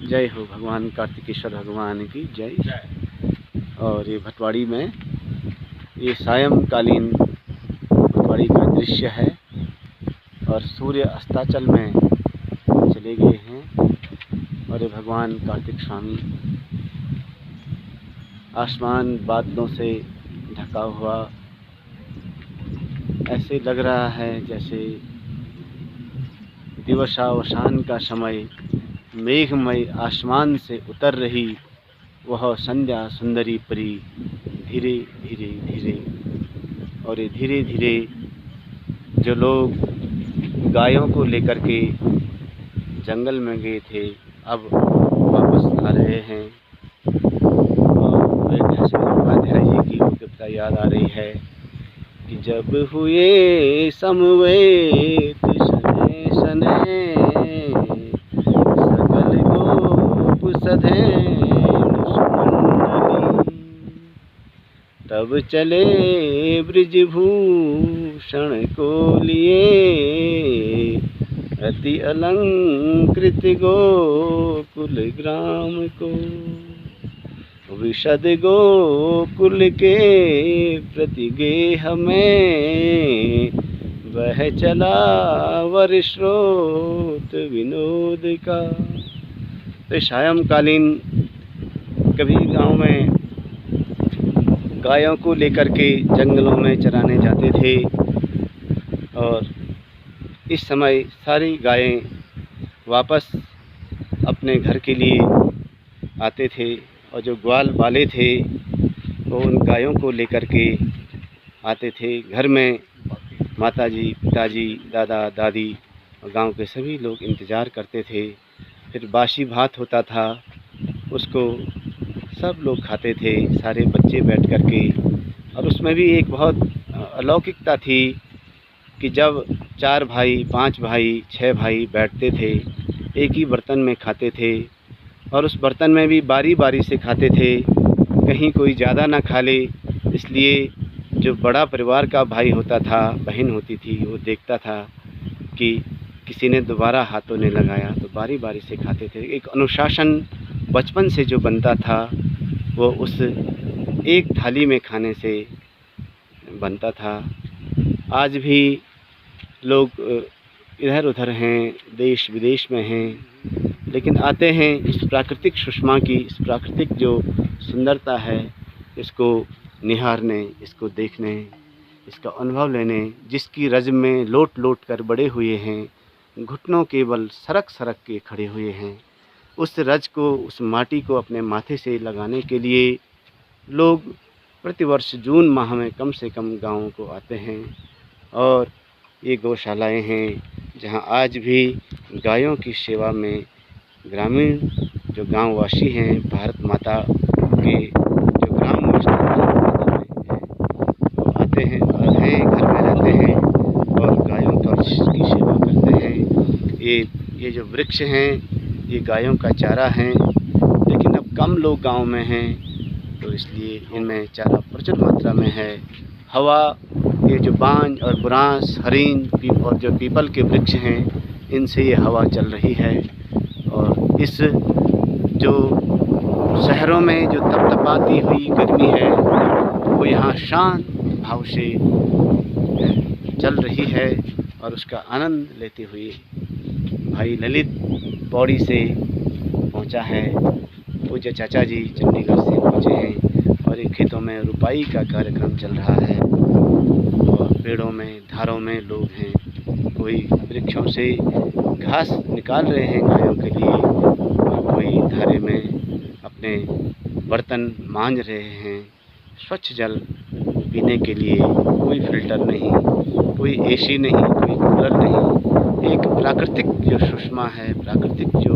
जय हो भगवान कार्तिकेश्वर भगवान की जय। और ये भटवाड़ी में ये सायंकालीन भटवाड़ी का दृश्य है और सूर्य अस्ताचल में चले गए हैं और ये भगवान कार्तिक स्वामी आसमान बादलों से ढका हुआ ऐसे लग रहा है जैसे दिवसावसान का समय मेघमय आसमान से उतर रही वह संध्या सुंदरी परी धीरे धीरे धीरे। और ये धीरे धीरे जो लोग गायों को लेकर के जंगल में गए थे अब वापस आ रहे हैं। और उपाध्याय जी की कविता याद आ रही है कि जब हुए समवेत शनै शनै सकल गोप सधैनु सुमंडली तब चले ब्रजभूषण को लिए अति अलंकृत गोकुल ग्राम को। विशद गोकुल के प्रति गेह में वह चला वर्षोत विनोद का। तो सायंकालीन कभी गांव में गायों को लेकर के जंगलों में चराने जाते थे और इस समय सारी गायें वापस अपने घर के लिए आते थे और जो ग्वाल वाले थे वो उन गायों को लेकर के आते थे। घर में माताजी पिताजी दादा दादी और गांव के सभी लोग इंतज़ार करते थे। फिर बासी भात होता था उसको सब लोग खाते थे सारे बच्चे बैठ कर के। और उसमें भी एक बहुत अलौकिकता थी कि जब 4 भाई 5 भाई 6 भाई बैठते थे एक ही बर्तन में खाते थे और उस बर्तन में भी बारी बारी से खाते थे, कहीं कोई ज़्यादा ना खा ले। इसलिए जो बड़ा परिवार का भाई होता था बहन होती थी वो देखता था कि किसी ने दोबारा हाथों ने लगाया तो बारी बारी से खाते थे। एक अनुशासन बचपन से जो बनता था वो उस एक थाली में खाने से बनता था। आज भी लोग इधर उधर हैं देश विदेश में हैं लेकिन आते हैं इस प्राकृतिक सुषमा की इस प्राकृतिक जो सुंदरता है इसको निहारने इसको देखने इसका अनुभव लेने जिसकी रज में लोट लोट कर बड़े हुए हैं घुटनों के बल सरक सरक के खड़े हुए हैं। उस रज को उस माटी को अपने माथे से लगाने के लिए लोग प्रतिवर्ष जून माह में कम से कम गाँवों को आते हैं। और ये गौशालाएं हैं जहां आज भी गायों की सेवा में ग्रामीण जो गांववासी हैं भारत माता के जो ग्रामवासी वो आते हैं और घर में रहते हैं और गायों की सेवा करते हैं। ये जो वृक्ष हैं ये गायों का चारा हैं लेकिन अब कम लोग गांव में हैं तो इसलिए इनमें चारा प्रचुर मात्रा में है। हवा ये जो बांज और बुरांस हरीन और जो पीपल के वृक्ष हैं इनसे ये हवा चल रही है। और इस जो शहरों में जो तपतपाती हुई गर्मी है वो यहाँ शांत भाव से चल रही है और उसका आनंद लेते हुए भाई ललित पौड़ी से पहुँचा है। पूज्य चाचा जी चंडीगढ़ से पहुँचे हैं और एक खेतों में रुपाई का कार्यक्रम चल रहा है और पेड़ों में धारों में लोग हैं। कोई वृक्षों से घास निकाल रहे हैं गायों के लिए और कोई धारे में अपने बर्तन मांज रहे हैं। स्वच्छ जल पीने के लिए कोई फिल्टर नहीं कोई एसी नहीं कोई कूलर नहीं। एक प्राकृतिक जो सुषमा है प्राकृतिक जो